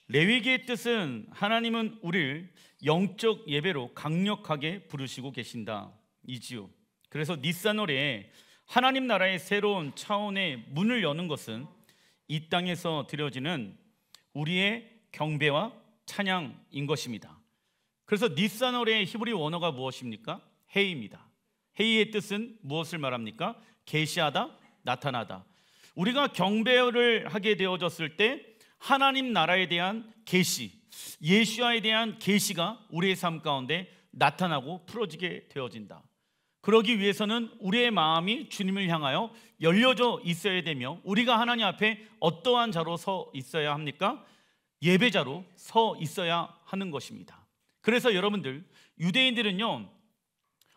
레위기의 뜻은 하나님은 우리를 영적 예배로 강력하게 부르시고 계신다 이지요. 그래서 니산월에 하나님 나라의 새로운 차원의 문을 여는 것은 이 땅에서 드려지는 우리의 경배와 찬양인 것입니다. 그래서 니산월의 히브리 원어가 무엇입니까? 헤이입니다. 헤이의 뜻은 무엇을 말합니까? 계시하다, 나타나다. 우리가 경배를 하게 되어졌을 때 하나님 나라에 대한 계시, 예수와에 대한 계시가 우리의 삶 가운데 나타나고 풀어지게 되어진다. 그러기 위해서는 우리의 마음이 주님을 향하여 열려져 있어야 되며, 우리가 하나님 앞에 어떠한 자로 서 있어야 합니까? 예배자로 서 있어야 하는 것입니다. 그래서 여러분들, 유대인들은요,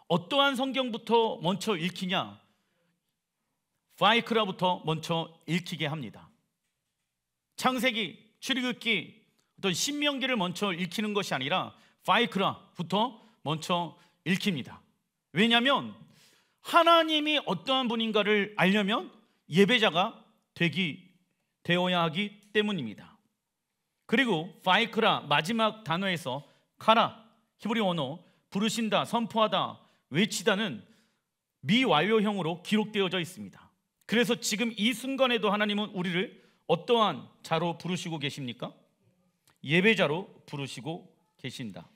어떠한 성경부터 먼저 읽히냐? 바이크라부터 먼저 읽히게 합니다. 창세기, 출애굽기, 어떤 신명기를 먼저 읽히는 것이 아니라 바이크라부터 먼저 읽힙니다. 왜냐하면 하나님이 어떠한 분인가를 알려면 예배자가 되어야 하기 때문입니다. 그리고 바이크라 마지막 단어에서 카라, 히브리 언어, 부르신다, 선포하다, 외치다는 미완료형으로 기록되어져 있습니다. 그래서 지금 이 순간에도 하나님은 우리를 어떠한 자로 부르시고 계십니까? 예배자로 부르시고 계신다.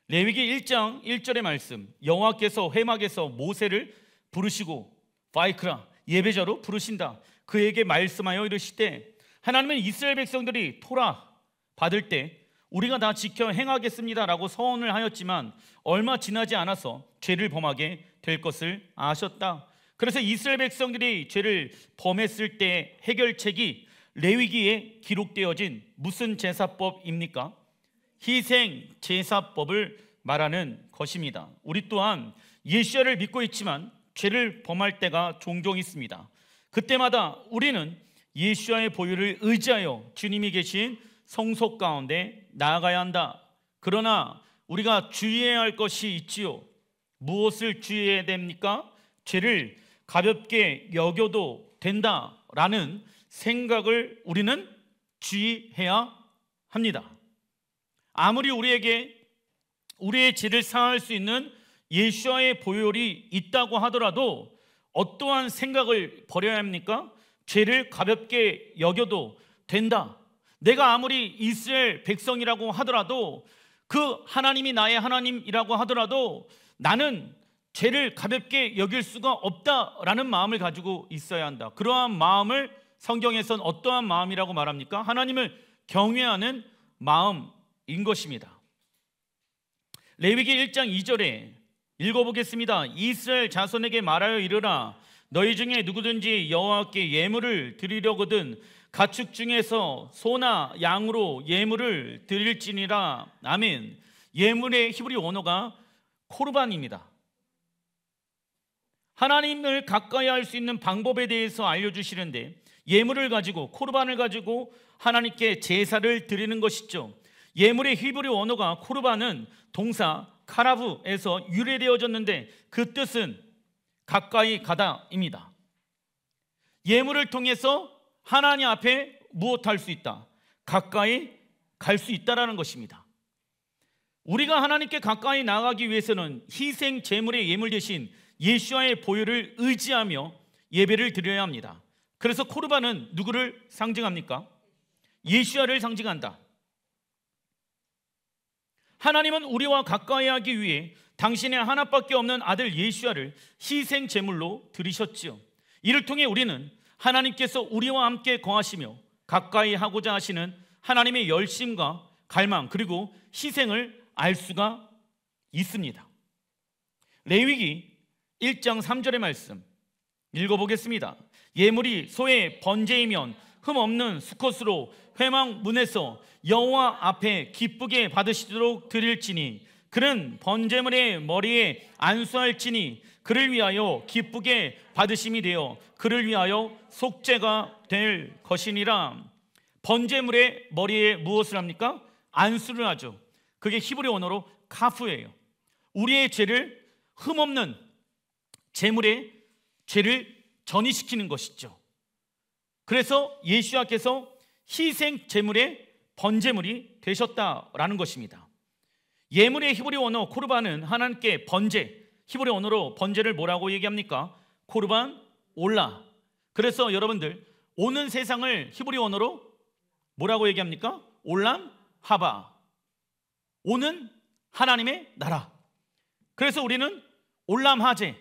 레위기 1장 1절의 말씀, 여호와께서 회막에서 모세를 부르시고 바이크라, 예배자로 부르신다. 그에게 말씀하여 이르시되, 하나님은 이스라엘 백성들이 토라 받을 때 우리가 다 지켜 행하겠습니다 라고 서원을 하였지만 얼마 지나지 않아서 죄를 범하게 될 것을 아셨다. 그래서 이스라엘 백성들이 죄를 범했을 때 해결책이 레위기에 기록되어진 무슨 제사법입니까? 희생 제사법을 말하는 것입니다. 우리 또한 예수야를 믿고 있지만 죄를 범할 때가 종종 있습니다. 그때마다 우리는 예수야의 보혈을 의지하여 주님이 계신 성소 가운데 나아가야 한다. 그러나 우리가 주의해야 할 것이 있지요. 무엇을 주의해야 됩니까? 죄를 가볍게 여겨도 된다라는 생각을 우리는 주의해야 합니다. 아무리 우리에게 우리의 죄를 사할 수 있는 예수와의 보혈이 있다고 하더라도 어떠한 생각을 버려야 합니까? 죄를 가볍게 여겨도 된다. 내가 아무리 이스라엘 백성이라고 하더라도, 그 하나님이 나의 하나님이라고 하더라도 나는 죄를 가볍게 여길 수가 없다라는 마음을 가지고 있어야 한다. 그러한 마음을 성경에서는 어떠한 마음이라고 말합니까? 하나님을 경외하는 마음인 것입니다. 레위기 1장 2절에 읽어보겠습니다. 이스라엘 자손에게 말하여 이르라. 너희 중에 누구든지 여호와께 예물을 드리려거든 가축 중에서 소나 양으로 예물을 드릴지니라. 아멘. 예물의 히브리 원어가 코르반입니다. 하나님을 가까이 할 수 있는 방법에 대해서 알려주시는데, 예물을 가지고, 코르반을 가지고 하나님께 제사를 드리는 것이죠. 예물의 히브리 원어가 코르반은 동사 카라브에서 유래되어졌는데 그 뜻은 가까이 가다입니다. 예물을 통해서 하나님 앞에 무엇할 수 있다? 가까이 갈 수 있다라는 것입니다. 우리가 하나님께 가까이 나아가기 위해서는 희생 제물의 예물 대신 예수와의 보혈을 의지하며 예배를 드려야 합니다. 그래서 코르반은 누구를 상징합니까? 예수와를 상징한다. 하나님은 우리와 가까이 하기 위해 당신의 하나밖에 없는 아들 예수와를 희생 제물로 드리셨지요. 이를 통해 우리는 하나님께서 우리와 함께 거하시며 가까이 하고자 하시는 하나님의 열심과 갈망, 그리고 희생을 알 수가 있습니다. 레위기 1장 3절의 말씀 읽어보겠습니다. 예물이 소의 번제이면 흠없는 수컷으로 회막 문에서 여호와 앞에 기쁘게 받으시도록 드릴지니 그는 번제물의 머리에 안수할지니 그를 위하여 기쁘게 받으심이 되어 그를 위하여 속죄가 될 것이니라. 번제물의 머리에 무엇을 합니까? 안수를 하죠. 그게 히브리 언어로 카프예요. 우리의 죄를 흠없는 제물에 죄를 전이시키는 것이죠. 그래서 예수와께서 희생 제물의 번제물이 되셨다라는 것입니다. 예물의 히브리 언어 코르반은 하나님께 번제, 히브리 언어로 번제를 뭐라고 얘기합니까? 코르반 올라. 그래서 여러분들 오는 세상을 히브리 언어로 뭐라고 얘기합니까? 올람 하바. 오는 하나님의 나라. 그래서 우리는 올람 하제,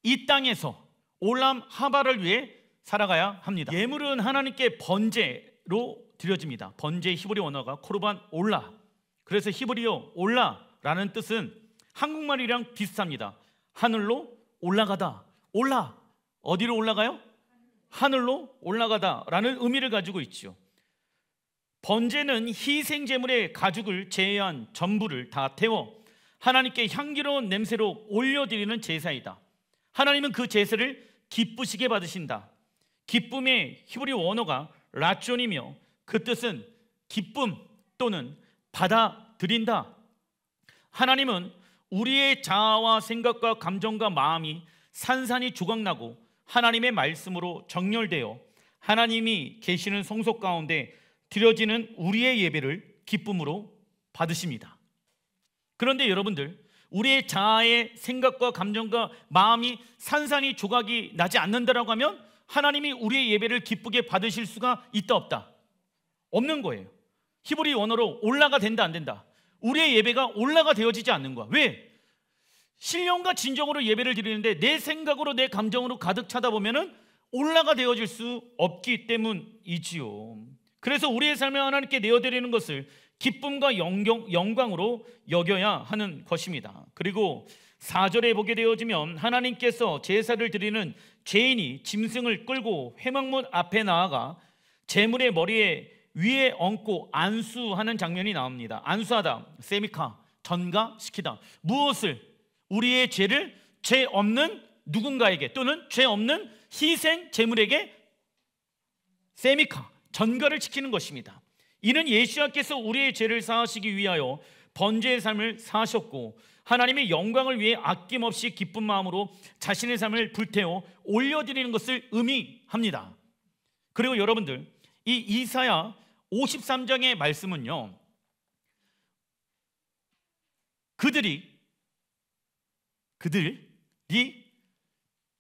이 땅에서 올람 하바를 위해 살아가야 합니다. 예물은 하나님께 번제로 드려집니다. 번제 히브리 언어가 코르반 올라. 그래서 히브리어 올라라는 뜻은 한국말이랑 비슷합니다. 하늘로 올라가다. 올라. 어디로 올라가요? 하늘로 올라가다라는 의미를 가지고 있죠. 번제는 희생 제물의 가죽을 제외한 전부를 다 태워 하나님께 향기로운 냄새로 올려드리는 제사이다. 하나님은 그 제사를 기쁘시게 받으신다. 기쁨의 히브리 원어가 라존이며 그 뜻은 기쁨 또는 받아들인다. 하나님은 우리의 자아와 생각과 감정과 마음이 산산이 조각나고 하나님의 말씀으로 정렬되어 하나님이 계시는 성소 가운데 드려지는 우리의 예배를 기쁨으로 받으십니다. 그런데 여러분들, 우리의 자아의 생각과 감정과 마음이 산산이 조각이 나지 않는다라고 하면 하나님이 우리의 예배를 기쁘게 받으실 수가 있다 없다? 없는 거예요. 히브리 원어로 올라가 된다 안 된다? 우리의 예배가 올라가 되어지지 않는 거야. 왜? 신령과 진정으로 예배를 드리는데 내 생각으로 내 감정으로 가득 차다 보면은 올라가 되어질 수 없기 때문이지요. 그래서 우리의 삶에 하나님께 내어드리는 것을 기쁨과 영광으로 여겨야 하는 것입니다. 그리고 4절에 보게 되어지면 하나님께서 제사를 드리는 죄인이 짐승을 끌고 회막문 앞에 나아가 제물의 머리에 위에 얹고 안수하는 장면이 나옵니다. 안수하다, 세미카, 전가시키다. 무엇을? 우리의 죄를 죄 없는 누군가에게 또는 죄 없는 희생 제물에게 세미카, 전가를 지키는 것입니다. 이는 예수께서 우리의 죄를 사하시기 위하여 번제의 삶을 사셨고 하나님의 영광을 위해 아낌없이 기쁜 마음으로 자신의 삶을 불태워 올려드리는 것을 의미합니다. 그리고 여러분들, 이 이사야 53장의 말씀은요, 그들이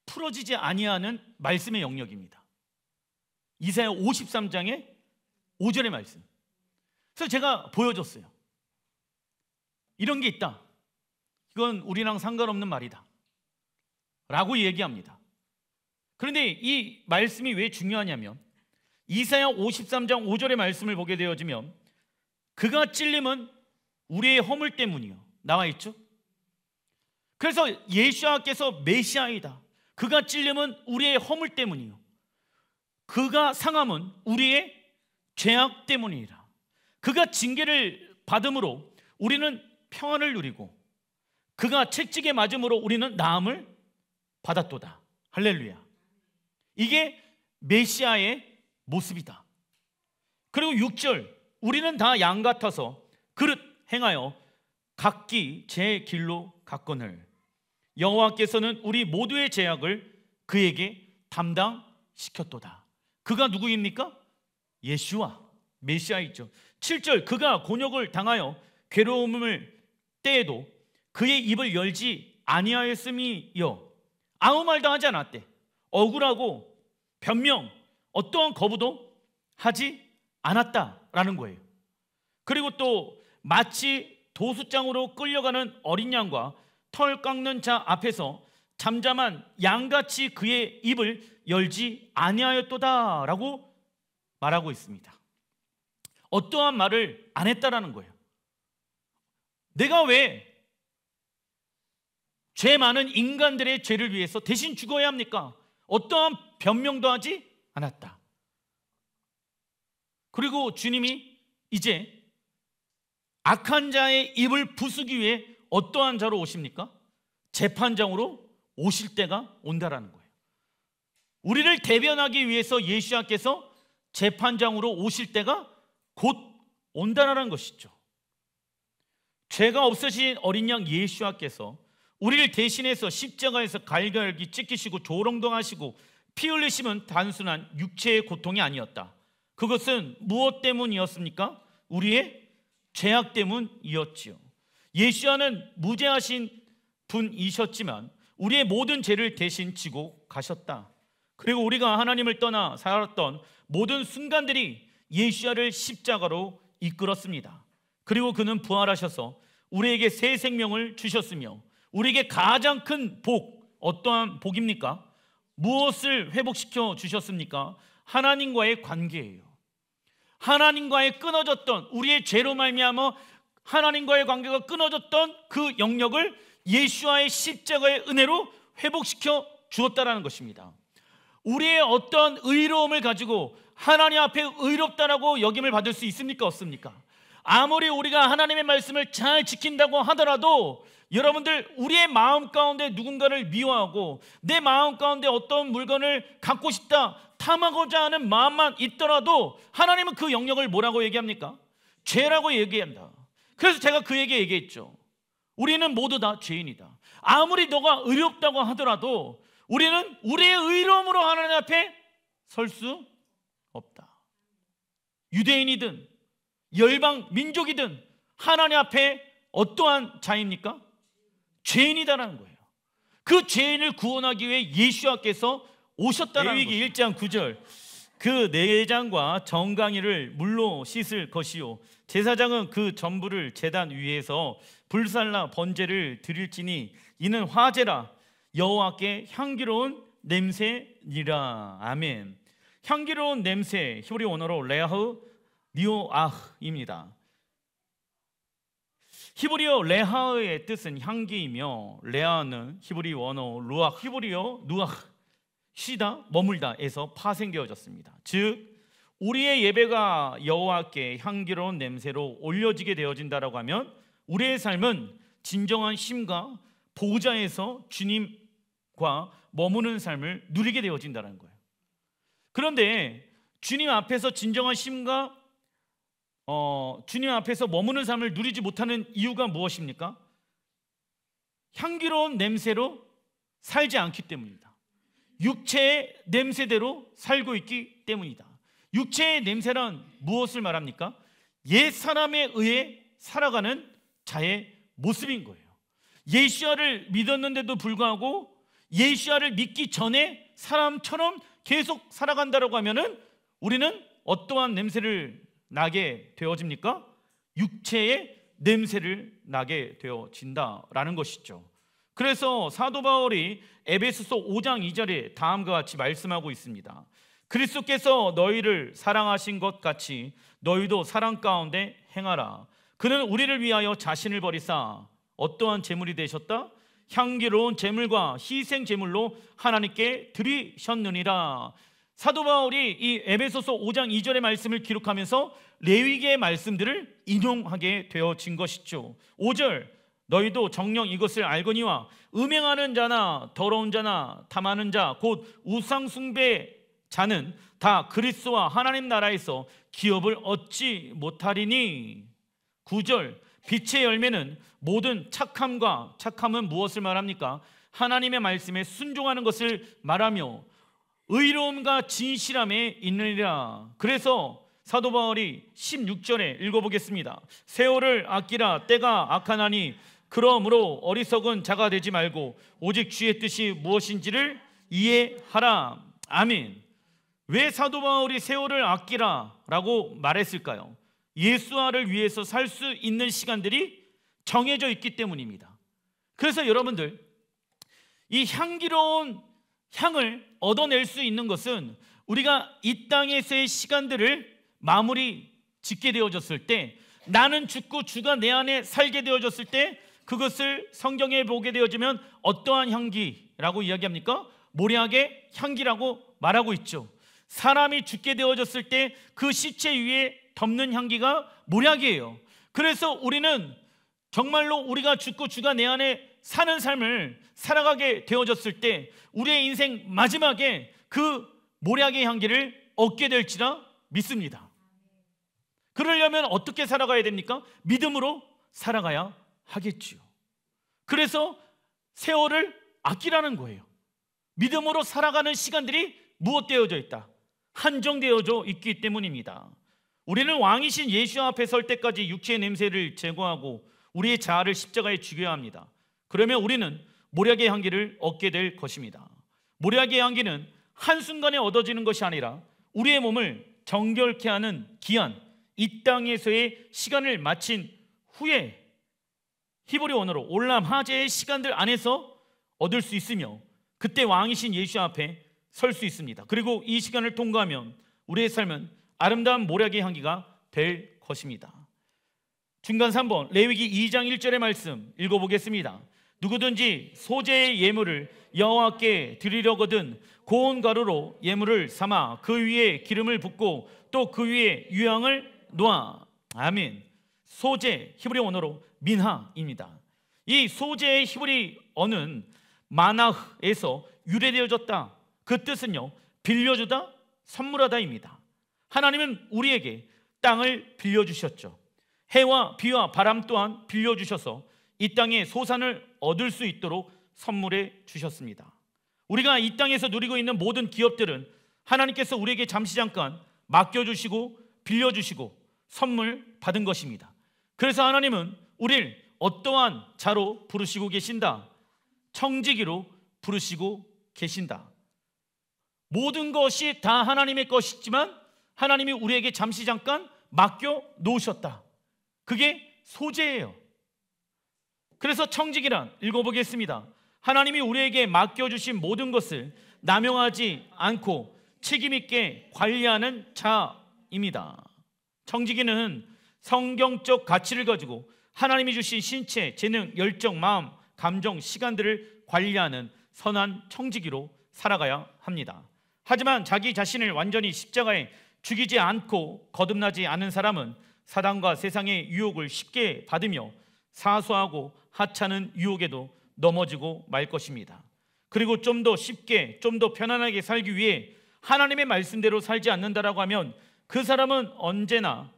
풀어지지 아니하는 말씀의 영역입니다. 이사야 53장의 5절의 말씀. 그래서 제가 보여줬어요. 이런 게 있다. 이건 우리랑 상관없는 말이다 라고 얘기합니다. 그런데 이 말씀이 왜 중요하냐면 이사야 53장 5절의 말씀을 보게 되어지면 그가 찔림은 우리의 허물 때문이요 나와 있죠. 그래서 예수께서 메시아이다. 그가 찔림은 우리의 허물 때문이요 그가 상함은 우리의 죄악 때문이라. 그가 징계를 받음으로 우리는 평안을 누리고 그가 채찍에 맞음으로 우리는 나음을 받았도다. 할렐루야. 이게 메시아의 모습이다. 그리고 6절, 우리는 다 양 같아서 그릇 행하여 각기 제 길로 갔거늘 여호와께서는 우리 모두의 죄악을 그에게 담당시켰도다. 그가 누구입니까? 예수와 메시아이죠. 7절, 그가 곤욕을 당하여 괴로움을 때에도 그의 입을 열지 아니하였음이요 아무 말도 하지 않았대. 억울하고 변명, 어떠한 거부도 하지 않았다라는 거예요. 그리고 또 마치 도수장으로 끌려가는 어린 양과 털 깎는 자 앞에서 잠잠한 양같이 그의 입을 열지 아니하였도다라고 말하고 있습니다. 어떠한 말을 안 했다라는 거예요. 내가 왜 죄 많은 인간들의 죄를 위해서 대신 죽어야 합니까? 어떠한 변명도 하지 않았다. 그리고 주님이 이제 악한 자의 입을 부수기 위해 어떠한 자로 오십니까? 재판장으로 오실 때가 온다라는 거예요. 우리를 대변하기 위해서 예수께서 재판장으로 오실 때가 곧 온다라는 것이죠. 죄가 없으신 어린 양 예수께서 우리를 대신해서 십자가에서 갈갈기 찢기시고 조롱당하시고 피 흘리심은 단순한 육체의 고통이 아니었다. 그것은 무엇 때문이었습니까? 우리의 죄악 때문이었지요. 예수와는 무죄하신 분이셨지만 우리의 모든 죄를 대신 지고 가셨다. 그리고 우리가 하나님을 떠나 살았던 모든 순간들이 예수와를 십자가로 이끌었습니다. 그리고 그는 부활하셔서 우리에게 새 생명을 주셨으며 우리에게 가장 큰 복, 어떠한 복입니까? 무엇을 회복시켜 주셨습니까? 하나님과의 관계예요. 하나님과의 끊어졌던, 우리의 죄로 말미암아 하나님과의 관계가 끊어졌던 그 영역을 예수와의 십자가의 은혜로 회복시켜 주었다라는 것입니다. 우리의 어떤 의로움을 가지고 하나님 앞에 의롭다라고 여김을 받을 수 있습니까? 없습니까? 아무리 우리가 하나님의 말씀을 잘 지킨다고 하더라도 여러분들, 우리의 마음 가운데 누군가를 미워하고 내 마음 가운데 어떤 물건을 갖고 싶다, 탐하고자 하는 마음만 있더라도 하나님은 그 영역을 뭐라고 얘기합니까? 죄라고 얘기한다. 그래서 제가 그에게 얘기했죠. 우리는 모두 다 죄인이다. 아무리 너가 의롭다고 하더라도 우리는 우리의 의로움으로 하나님 앞에 설 수 없다. 유대인이든 열방 민족이든 하나님 앞에 어떠한 자입니까? 죄인이다라는 거예요. 그 죄인을 구원하기 위해 예수와께서 오셨다라는 거예요. 레위기 1장 9절, 그 내장과 정강이를 물로 씻을 것이요 제사장은 그 전부를 제단 위에서 불살라 번제를 드릴지니 이는 화제라 여호와께 향기로운 냄새니라. 아멘. 향기로운 냄새, 히브리 원어로 레하흐 니오아흐입니다. 히브리어 레하의 뜻은 향기이며 레아는 히브리 원어 루아, 히브리어 누아흐, 쉬다, 머물다에서 파생되어졌습니다. 즉 우리의 예배가 여호와께 향기로운 냄새로 올려지게 되어진다라고 하면 우리의 삶은 진정한 쉼과 보좌에서 주님과 머무는 삶을 누리게 되어진다는 거예요. 그런데 주님 앞에서 진정한 쉼과 주님 앞에서 머무는 삶을 누리지 못하는 이유가 무엇입니까? 향기로운 냄새로 살지 않기 때문입니다. 육체의 냄새대로 살고 있기 때문이다. 육체의 냄새란 무엇을 말합니까? 옛 사람에 의해 살아가는 자의 모습인 거예요. 예수야를 믿었는데도 불구하고 예수야를 믿기 전에 사람처럼 계속 살아간다라고 하면은 우리는 어떠한 냄새를 나게 되어집니까? 육체의 냄새를 나게 되어진다라는 것이죠. 그래서 사도 바울이 에베소서 5장 2절에 다음과 같이 말씀하고 있습니다. 그리스도께서 너희를 사랑하신 것 같이 너희도 사랑 가운데 행하라. 그는 우리를 위하여 자신을 버리사 어떠한 제물이 되셨다? 향기로운 제물과 희생 제물로 하나님께 드리셨느니라. 사도 바울이 이 에베소서 5장 2절의 말씀을 기록하면서 레위기의 말씀들을 인용하게 되어진 것이죠. 5절, 너희도 정녕 이것을 알거니와 음행하는 자나 더러운 자나 탐하는 자 곧 우상 숭배 자는 다 그리스도와 하나님 나라에서 기업을 얻지 못하리니. 9절, 빛의 열매는 모든 착함과, 착함은 무엇을 말합니까? 하나님의 말씀에 순종하는 것을 말하며 의로움과 진실함에 있느니라. 그래서 사도 바울이 16절에 읽어보겠습니다. 세월을 아끼라, 때가 악하나니 그러므로 어리석은 자가 되지 말고 오직 주의 뜻이 무엇인지를 이해하라. 아멘. 왜 사도 바울이 세월을 아끼라 라고 말했을까요? 예수와를 위해서 살 수 있는 시간들이 정해져 있기 때문입니다. 그래서 여러분들, 이 향기로운 향을 얻어낼 수 있는 것은 우리가 이 땅에서의 시간들을 마무리 짓게 되어졌을 때, 나는 죽고 주가 내 안에 살게 되어졌을 때 그것을 성경에 보게 되어지면 어떠한 향기라고 이야기합니까? 모략의 향기라고 말하고 있죠. 사람이 죽게 되어졌을 때 그 시체 위에 덮는 향기가 모략이에요. 그래서 우리는 정말로 우리가 죽고 주가 내 안에 사는 삶을 살아가게 되어졌을 때 우리의 인생 마지막에 그 모략의 향기를 얻게 될지라 믿습니다. 그러려면 어떻게 살아가야 됩니까? 믿음으로 살아가야 하겠지요. 그래서 세월을 아끼라는 거예요. 믿음으로 살아가는 시간들이 무엇되어져 있다? 한정되어져 있기 때문입니다. 우리는 왕이신 예수 앞에 설 때까지 육체의 냄새를 제거하고 우리의 자아를 십자가에 죽여야 합니다. 그러면 우리는 모략의 향기를 얻게 될 것입니다. 모략의 향기는 한순간에 얻어지는 것이 아니라 우리의 몸을 정결케 하는 기한 이 땅에서의 시간을 마친 후에 히브리 언어로 올람 하제의 시간들 안에서 얻을 수 있으며 그때 왕이신 예수 앞에 설 수 있습니다. 그리고 이 시간을 통과하면 우리의 삶은 아름다운 모략의 향기가 될 것입니다. 중간 3번 레위기 2장 1절의 말씀 읽어보겠습니다. 누구든지 소재의 예물을 여호와께 드리려거든 고운 가루로 예물을 삼아 그 위에 기름을 붓고 또 그 위에 유향을 놓아. 아멘. 소재 히브리 언어로 민하입니다. 이 소재의 히브리 언어는 마나흐에서 유래되어졌다. 그 뜻은요 빌려주다, 선물하다입니다. 하나님은 우리에게 땅을 빌려주셨죠. 해와 비와 바람 또한 빌려주셔서 이 땅에 소산을 얻을 수 있도록 선물해 주셨습니다. 우리가 이 땅에서 누리고 있는 모든 기업들은 하나님께서 우리에게 잠시 잠깐 맡겨주시고 빌려주시고 선물 받은 것입니다. 그래서 하나님은 우리를 어떠한 자로 부르시고 계신다? 청지기로 부르시고 계신다. 모든 것이 다 하나님의 것이지만 하나님이 우리에게 잠시 잠깐 맡겨 놓으셨다. 그게 소재예요. 그래서 청지기란 읽어보겠습니다. 하나님이 우리에게 맡겨주신 모든 것을 남용하지 않고 책임있게 관리하는 자입니다. 청지기는 성경적 가치를 가지고 하나님이 주신 신체, 재능, 열정, 마음, 감정, 시간들을 관리하는 선한 청지기로 살아가야 합니다. 하지만 자기 자신을 완전히 십자가에 죽이지 않고 거듭나지 않은 사람은 사단과 세상의 유혹을 쉽게 받으며 사소하고 하찮은 유혹에도 넘어지고 말 것입니다. 그리고 좀 더 쉽게, 좀 더 편안하게 살기 위해 하나님의 말씀대로 살지 않는다라고 하면 그 사람은 언제나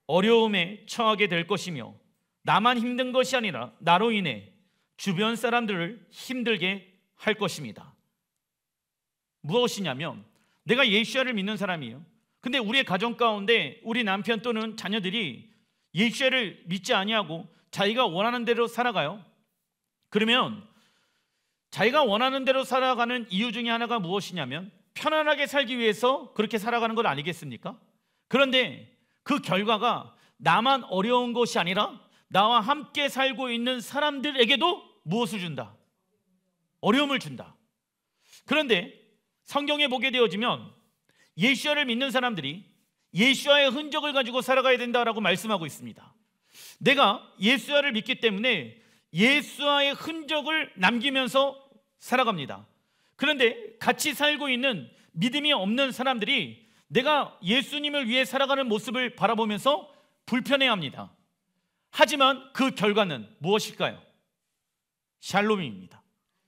어려움에 처하게 될 것이며 나만 힘든 것이 아니라 나로 인해 주변 사람들을 힘들게 할 것입니다. 무엇이냐면 내가 예수야를 믿는 사람이에요. 근데 우리의 가정 가운데 우리 남편 또는 자녀들이 예수야를 믿지 아니하고 자기가 원하는 대로 살아가요. 그러면 자기가 원하는 대로 살아가는 이유 중에 하나가 무엇이냐면 편안하게 살기 위해서 그렇게 살아가는 것 아니겠습니까? 그런데 그 결과가 나만 어려운 것이 아니라 나와 함께 살고 있는 사람들에게도 무엇을 준다? 어려움을 준다. 그런데 성경에 보게 되어지면 예수야를 믿는 사람들이 예수야의 흔적을 가지고 살아가야 된다라고 말씀하고 있습니다. 내가 예수야를 믿기 때문에 예수야의 흔적을 남기면서 살아갑니다. 그런데 같이 살고 있는 믿음이 없는 사람들이 내가 예수님을 위해 살아가는 모습을 바라보면서 불편해합니다. 하지만 그 결과는 무엇일까요? 샬롬입니다.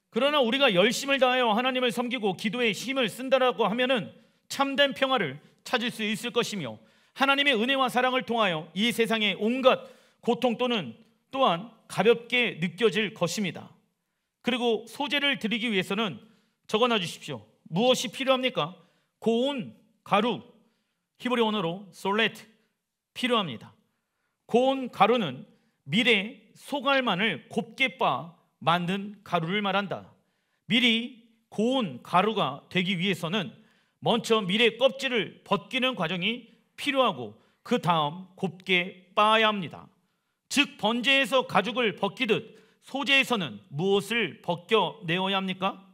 그러나 우리가 열심을 다하여 하나님을 섬기고 기도에 힘을 쓴다라고 하면은 참된 평화를 찾을 수 있을 것이며 하나님의 은혜와 사랑을 통하여 이 세상의 온갖 고통 또한 가볍게 느껴질 것입니다. 그리고 소재를 드리기 위해서는 적어놔 주십시오. 무엇이 필요합니까? 고운 가루, 히브리 언어로 솔레트 필요합니다. 고운 가루는 밀의 소갈만을 곱게 빻아 만든 가루를 말한다. 밀이 고운 가루가 되기 위해서는 먼저 밀의 껍질을 벗기는 과정이 필요하고 그 다음 곱게 빻아야 합니다. 즉 번제에서 가죽을 벗기듯 소재에서는 무엇을 벗겨내어야 합니까?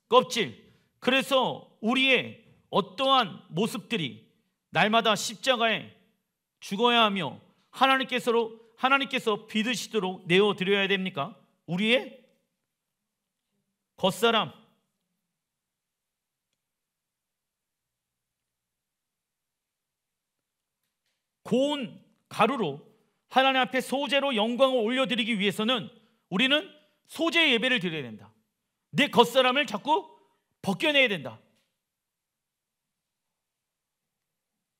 껍질. 그래서 우리의 어떠한 모습들이 날마다 십자가에 죽어야 하며 하나님께서 믿으시도록 내어드려야 됩니까? 우리의 겉사람, 고운 가루로 하나님 앞에 소재로 영광을 올려드리기 위해서는 우리는 소재 예배를 드려야 된다. 내 겉사람을 자꾸 벗겨내야 된다.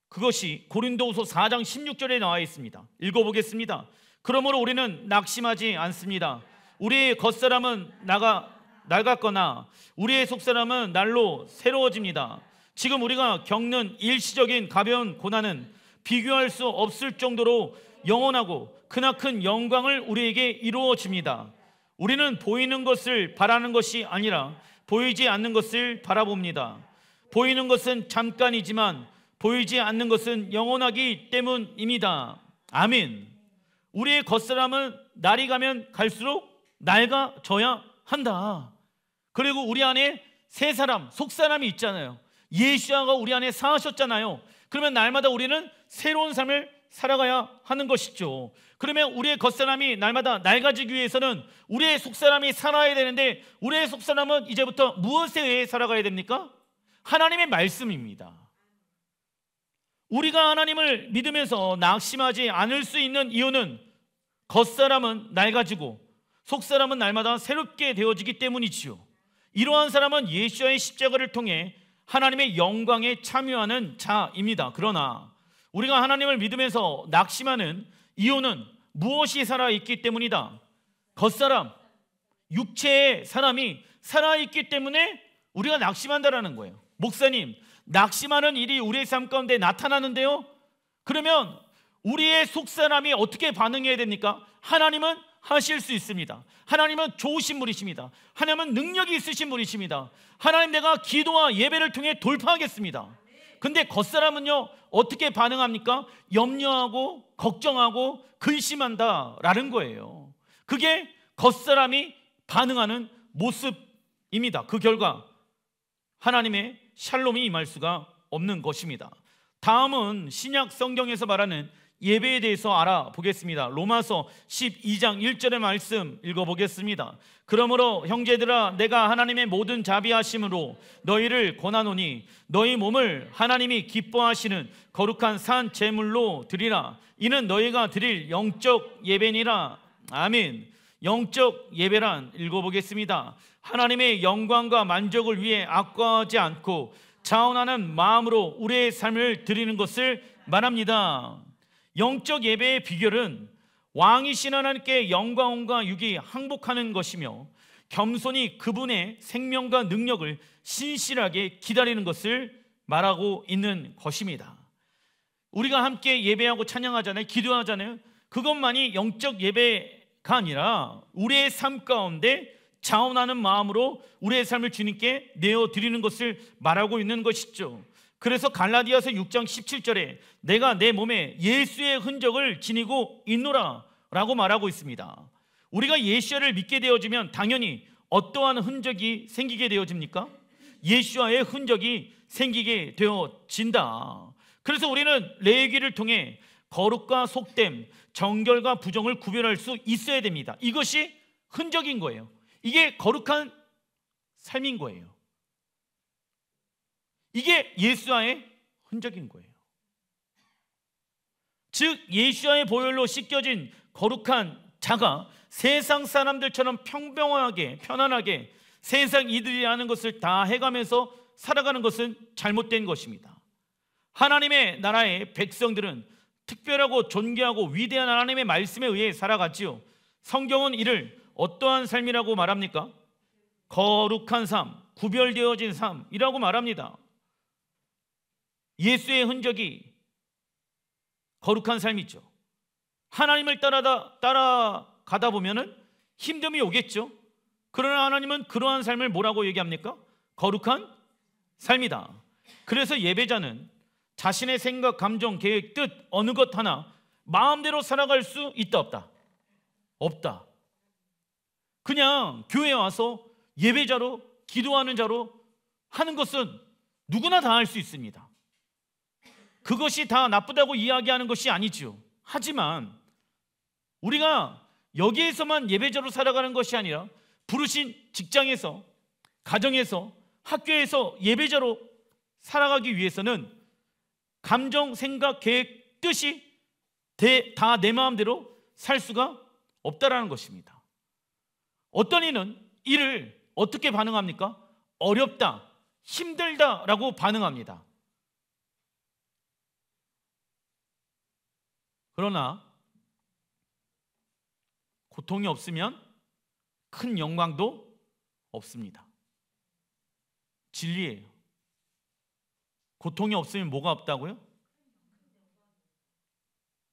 그것이 고린도후서 4장 16절에 나와 있습니다. 읽어보겠습니다. 그러므로 우리는 낙심하지 않습니다. 우리의 겉사람은 낡았거나 우리의 속사람은 날로 새로워집니다. 지금 우리가 겪는 일시적인 가벼운 고난은 비교할 수 없을 정도로 영원하고 크나큰 영광을 우리에게 이루어집니다. 우리는 보이는 것을 바라는 것이 아니라 보이지 않는 것을 바라봅니다. 보이는 것은 잠깐이지만 보이지 않는 것은 영원하기 때문입니다. 아멘. 우리의 겉사람은 날이 가면 갈수록 낡아져야 한다. 그리고 우리 안에 새 사람, 속 사람이 있잖아요. 예수가 우리 안에 사하셨잖아요. 그러면 날마다 우리는 새로운 삶을 살아가야 하는 것이죠. 그러면 우리의 겉사람이 날마다 낡아지기 위해서는 우리의 속사람이 살아야 되는데, 우리의 속사람은 이제부터 무엇에 의해 살아가야 됩니까? 하나님의 말씀입니다. 우리가 하나님을 믿으면서 낙심하지 않을 수 있는 이유는 겉사람은 낡아지고 속사람은 날마다 새롭게 되어지기 때문이지요. 이러한 사람은 예수와의 십자가를 통해 하나님의 영광에 참여하는 자입니다. 그러나 우리가 하나님을 믿으면서 낙심하는 이유는 무엇이 살아있기 때문이다. 겉사람, 육체의 사람이 살아있기 때문에 우리가 낙심한다라는 거예요. 목사님, 낙심하는 일이 우리의 삶 가운데 나타나는데요, 그러면 우리의 속사람이 어떻게 반응해야 됩니까? 하나님은 하실 수 있습니다. 하나님은 좋으신 분이십니다. 하나님은 능력이 있으신 분이십니다. 하나님, 내가 기도와 예배를 통해 돌파하겠습니다. 근데 겉사람은요, 어떻게 반응합니까? 염려하고 걱정하고 근심한다라는 거예요. 그게 겉사람이 반응하는 모습입니다. 그 결과 하나님의 샬롬이 임할 수가 없는 것입니다. 다음은 신약 성경에서 말하는 예배에 대해서 알아보겠습니다. 로마서 12장 1절의 말씀 읽어보겠습니다. 그러므로 형제들아, 내가 하나님의 모든 자비하심으로 너희를 권하노니 너희 몸을 하나님이 기뻐하시는 거룩한 산 제물로 드리라. 이는 너희가 드릴 영적 예배니라. 아멘. 영적 예배란, 읽어보겠습니다. 하나님의 영광과 만족을 위해 악과하지 않고 자원하는 마음으로 우리의 삶을 드리는 것을 말합니다. 영적 예배의 비결은 왕이신 하나님께 영광과 육이 항복하는 것이며 겸손히 그분의 생명과 능력을 신실하게 기다리는 것을 말하고 있는 것입니다. 우리가 함께 예배하고 찬양하잖아요. 기도하잖아요. 그것만이 영적 예배가 아니라 우리의 삶 가운데 자원하는 마음으로 우리의 삶을 주님께 내어드리는 것을 말하고 있는 것이죠. 그래서 갈라디아서 6장 17절에 내가 내 몸에 예수의 흔적을 지니고 있노라 라고 말하고 있습니다. 우리가 예수를 믿게 되어지면 당연히 어떠한 흔적이 생기게 되어집니까? 예수와의 흔적이 생기게 되어진다. 그래서 우리는 레위기를 통해 거룩과 속됨, 정결과 부정을 구별할 수 있어야 됩니다. 이것이 흔적인 거예요. 이게 거룩한 삶인 거예요. 이게 예수와의 흔적인 거예요. 즉 예수와의 보혈로 씻겨진 거룩한 자가 세상 사람들처럼 평범하게 편안하게 세상 이들이 하는 것을 다 해가면서 살아가는 것은 잘못된 것입니다. 하나님의 나라의 백성들은 특별하고 존귀하고 위대한 하나님의 말씀에 의해 살아가지요. 성경은 이를 어떠한 삶이라고 말합니까? 거룩한 삶, 구별되어진 삶이라고 말합니다. 예수의 흔적이 거룩한 삶이죠. 하나님을 따라가다 보면은 힘듦이 오겠죠. 그러나 하나님은 그러한 삶을 뭐라고 얘기합니까? 거룩한 삶이다. 그래서 예배자는 자신의 생각, 감정, 계획, 뜻 어느 것 하나 마음대로 살아갈 수 있다 없다? 없다. 그냥 교회에 와서 예배자로 기도하는 자로 하는 것은 누구나 다 할 수 있습니다. 그것이 다 나쁘다고 이야기하는 것이 아니지요. 하지만 우리가 여기에서만 예배자로 살아가는 것이 아니라 부르신 직장에서, 가정에서, 학교에서 예배자로 살아가기 위해서는 감정, 생각, 계획, 뜻이 다 내 마음대로 살 수가 없다라는 것입니다. 어떤 이는 이를 어떻게 반응합니까? 어렵다, 힘들다라고 반응합니다. 그러나 고통이 없으면 큰 영광도 없습니다. 진리예요. 고통이 없으면 뭐가 없다고요?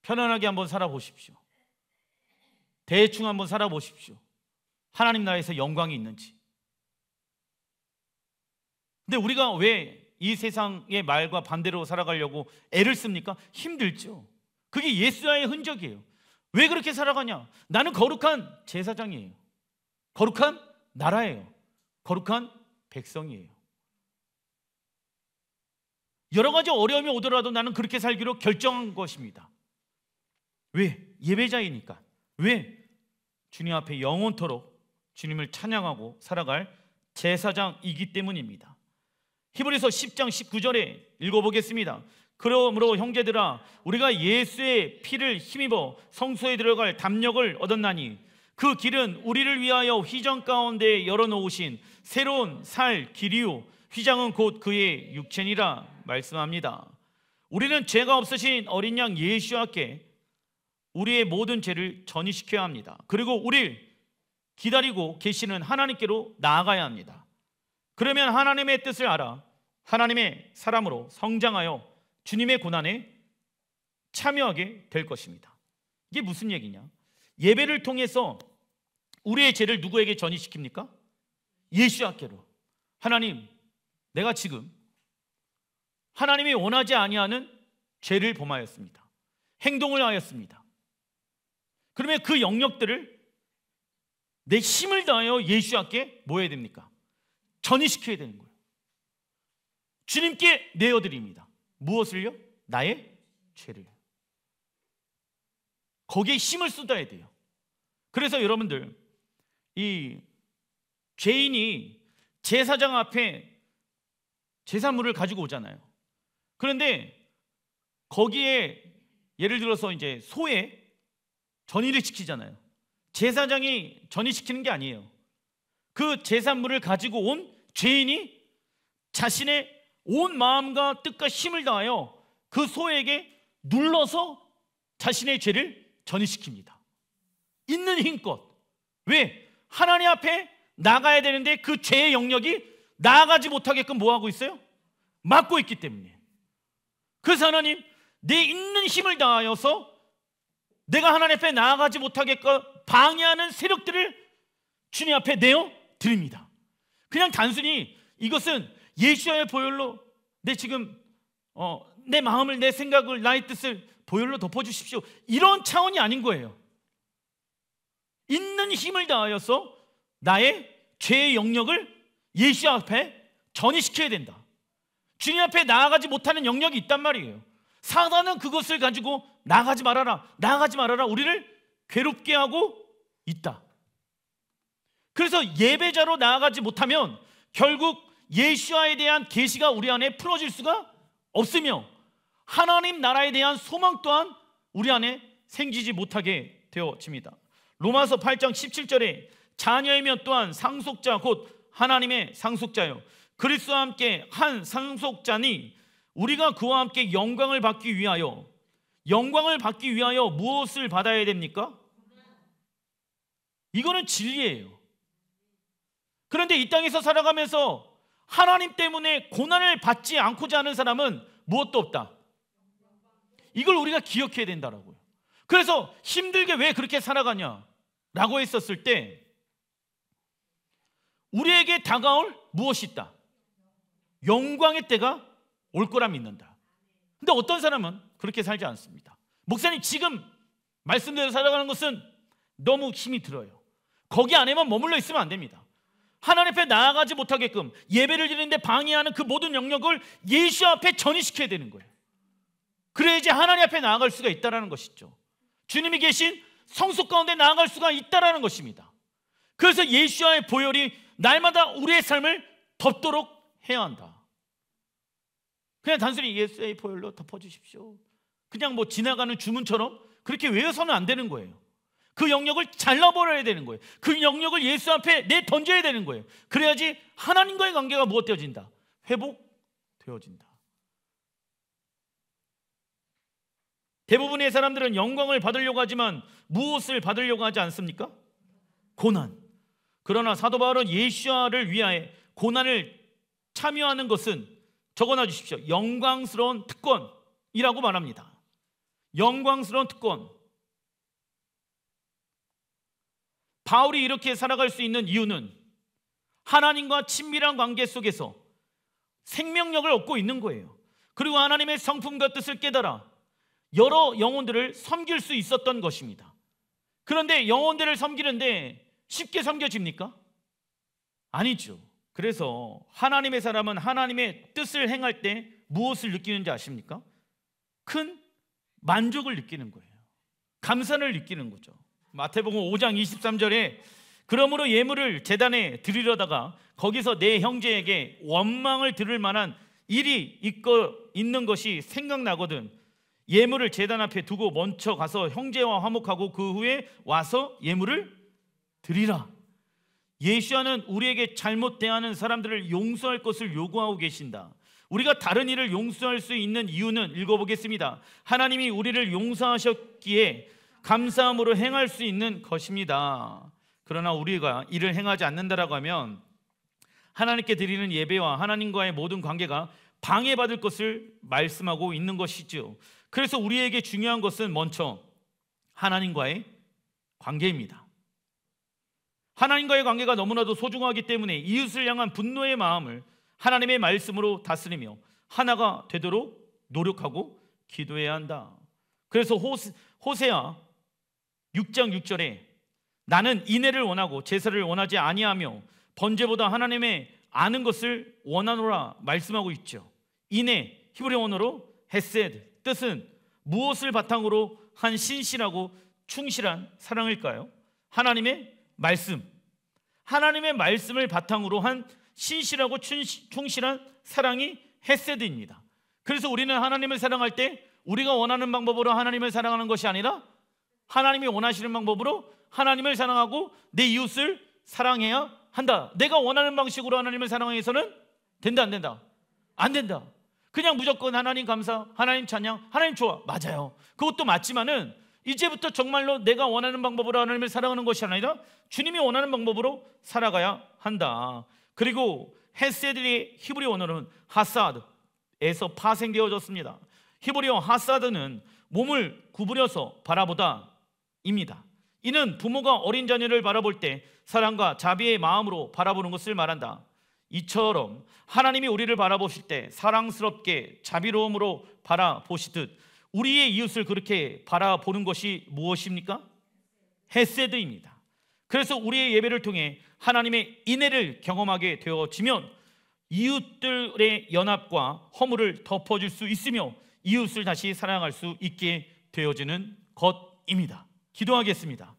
편안하게 한번 살아보십시오. 대충 한번 살아보십시오. 하나님 나라에서 영광이 있는지. 근데 우리가 왜 이 세상의 말과 반대로 살아가려고 애를 씁니까? 힘들죠. 그게 예수와의 흔적이에요. 왜 그렇게 살아가냐? 나는 거룩한 제사장이에요. 거룩한 나라예요. 거룩한 백성이에요. 여러 가지 어려움이 오더라도 나는 그렇게 살기로 결정한 것입니다. 왜? 예배자이니까. 왜? 주님 앞에 영원토록 주님을 찬양하고 살아갈 제사장이기 때문입니다. 히브리서 10장 19절에 읽어보겠습니다. 그러므로 형제들아, 우리가 예수의 피를 힘입어 성소에 들어갈 담력을 얻었나니 그 길은 우리를 위하여 휘장 가운데 열어놓으신 새로운 살 길이요 휘장은 곧 그의 육체니라 말씀합니다. 우리는 죄가 없으신 어린 양 예수와께 우리의 모든 죄를 전이시켜야 합니다. 그리고 우리를 기다리고 계시는 하나님께로 나아가야 합니다. 그러면 하나님의 뜻을 알아 하나님의 사람으로 성장하여 주님의 고난에 참여하게 될 것입니다. 이게 무슨 얘기냐? 예배를 통해서 우리의 죄를 누구에게 전이시킵니까? 예수께로. 하나님, 내가 지금 하나님이 원하지 아니하는 죄를 범하였습니다. 행동을 하였습니다. 그러면 그 영역들을 내 힘을 다하여 예수께 뭐 해야 됩니까? 전이시켜야 되는 거예요. 주님께 내어드립니다. 무엇을요? 나의 죄를. 거기에 힘을 쏟아야 돼요. 그래서 여러분들, 이 죄인이 제사장 앞에 제사물을 가지고 오잖아요. 그런데 거기에 예를 들어서 이제 소에 전이를 시키잖아요. 제사장이 전이시키는 게 아니에요. 그 제사물을 가지고 온 죄인이 자신의 온 마음과 뜻과 힘을 다하여 그 소에게 눌러서 자신의 죄를 전이시킵니다. 있는 힘껏. 왜? 하나님 앞에 나가야 되는데 그 죄의 영역이 나아가지 못하게끔 뭐하고 있어요? 막고 있기 때문에. 그래서 하나님, 내 있는 힘을 다하여서 내가 하나님 앞에 나아가지 못하게끔 방해하는 세력들을 주님 앞에 내어 드립니다. 그냥 단순히 이것은 예수와의 보혈로 내 지금 내 마음을, 내 생각을, 나의 뜻을 보혈로 덮어주십시오, 이런 차원이 아닌 거예요. 있는 힘을 다하여서 나의 죄의 영역을 예수 앞에 전이시켜야 된다. 주님 앞에 나아가지 못하는 영역이 있단 말이에요. 사단은 그것을 가지고 나아가지 말아라, 나아가지 말아라, 우리를 괴롭게 하고 있다. 그래서 예배자로 나아가지 못하면 결국 예수와에 대한 계시가 우리 안에 풀어질 수가 없으며 하나님 나라에 대한 소망 또한 우리 안에 생기지 못하게 되어집니다. 로마서 8장 17절에 자녀이면 또한 상속자 곧 하나님의 상속자요 그리스도와 함께 한 상속자니 우리가 그와 함께 영광을 받기 위하여 무엇을 받아야 됩니까? 이거는 진리예요. 그런데 이 땅에서 살아가면서 하나님 때문에 고난을 받지 않고자 하는 사람은 무엇도 없다. 이걸 우리가 기억해야 된다라고요. 그래서 힘들게 왜 그렇게 살아가냐라고 했었을 때 우리에게 다가올 무엇이 있다? 영광의 때가 올 거라 믿는다. 근데 어떤 사람은 그렇게 살지 않습니다. 목사님, 지금 말씀대로 살아가는 것은 너무 힘이 들어요. 거기 안에만 머물러 있으면 안 됩니다. 하나님 앞에 나아가지 못하게끔 예배를 드리는데 방해하는 그 모든 영역을 예수 앞에 전이시켜야 되는 거예요. 그래야지 하나님 앞에 나아갈 수가 있다는 것이죠. 주님이 계신 성소 가운데 나아갈 수가 있다는 것입니다. 그래서 예수와의 보혈이 날마다 우리의 삶을 덮도록 해야 한다. 그냥 단순히 예수의 보혈로 덮어주십시오, 그냥 뭐 지나가는 주문처럼 그렇게 외워서는 안 되는 거예요. 그 영역을 잘라버려야 되는 거예요. 그 영역을 예수 앞에 내던져야 되는 거예요. 그래야지 하나님과의 관계가 무엇되어진다? 회복되어진다. 대부분의 사람들은 영광을 받으려고 하지만 무엇을 받으려고 하지 않습니까? 고난. 그러나 사도 바울은 예수를 위하여 고난을 참여하는 것은 적어놔 주십시오. 영광스러운 특권이라고 말합니다. 영광스러운 특권. 바울이 이렇게 살아갈 수 있는 이유는 하나님과 친밀한 관계 속에서 생명력을 얻고 있는 거예요. 그리고 하나님의 성품과 뜻을 깨달아 여러 영혼들을 섬길 수 있었던 것입니다. 그런데 영혼들을 섬기는데 쉽게 섬겨집니까? 아니죠. 그래서 하나님의 사람은 하나님의 뜻을 행할 때 무엇을 느끼는지 아십니까? 큰 만족을 느끼는 거예요. 감사를 느끼는 거죠. 마태복음 5장 23절에 그러므로 예물을 제단에 드리려다가 거기서 내 형제에게 원망을 들을 만한 일이 있는 것이 생각나거든 예물을 제단 앞에 두고 먼저 가서 형제와 화목하고 그 후에 와서 예물을 드리라. 예수와는 우리에게 잘못 대하는 사람들을 용서할 것을 요구하고 계신다. 우리가 다른 일을 용서할 수 있는 이유는 읽어보겠습니다. 하나님이 우리를 용서하셨기에 감사함으로 행할 수 있는 것입니다. 그러나 우리가 이를 행하지 않는다라고 하면 하나님께 드리는 예배와 하나님과의 모든 관계가 방해받을 것을 말씀하고 있는 것이죠. 그래서 우리에게 중요한 것은 먼저 하나님과의 관계입니다. 하나님과의 관계가 너무나도 소중하기 때문에 이웃을 향한 분노의 마음을 하나님의 말씀으로 다스리며 하나가 되도록 노력하고 기도해야 한다. 그래서 호세아 6장 6절에 나는 인애를 원하고 제사를 원하지 아니하며 번제보다 하나님의 아는 것을 원하노라 말씀하고 있죠. 인애 히브리 언어로 헤세드, 뜻은 무엇을 바탕으로 한 신실하고 충실한 사랑일까요? 하나님의 말씀. 하나님의 말씀을 바탕으로 한 신실하고 충실한 사랑이 헤세드입니다. 그래서 우리는 하나님을 사랑할 때 우리가 원하는 방법으로 하나님을 사랑하는 것이 아니라 하나님이 원하시는 방법으로 하나님을 사랑하고 내 이웃을 사랑해야 한다. 내가 원하는 방식으로 하나님을 사랑해서는 된다, 안 된다? 안 된다. 그냥 무조건 하나님 감사, 하나님 찬양, 하나님 좋아. 맞아요. 그것도 맞지만은 이제부터 정말로 내가 원하는 방법으로 하나님을 사랑하는 것이 아니라 주님이 원하는 방법으로 살아가야 한다. 그리고 헤세드의 히브리 언어는 하사드에서 파생되어졌습니다. 히브리어 하사드는 몸을 구부려서 바라보다입니다. 이는 부모가 어린 자녀를 바라볼 때 사랑과 자비의 마음으로 바라보는 것을 말한다. 이처럼 하나님이 우리를 바라보실 때 사랑스럽게 자비로움으로 바라보시듯 우리의 이웃을 그렇게 바라보는 것이 무엇입니까? 헤세드입니다. 그래서 우리의 예배를 통해 하나님의 인애를 경험하게 되어지면 이웃들의 연합과 허물을 덮어줄 수 있으며 이웃을 다시 사랑할 수 있게 되어지는 것입니다. 기도하겠습니다.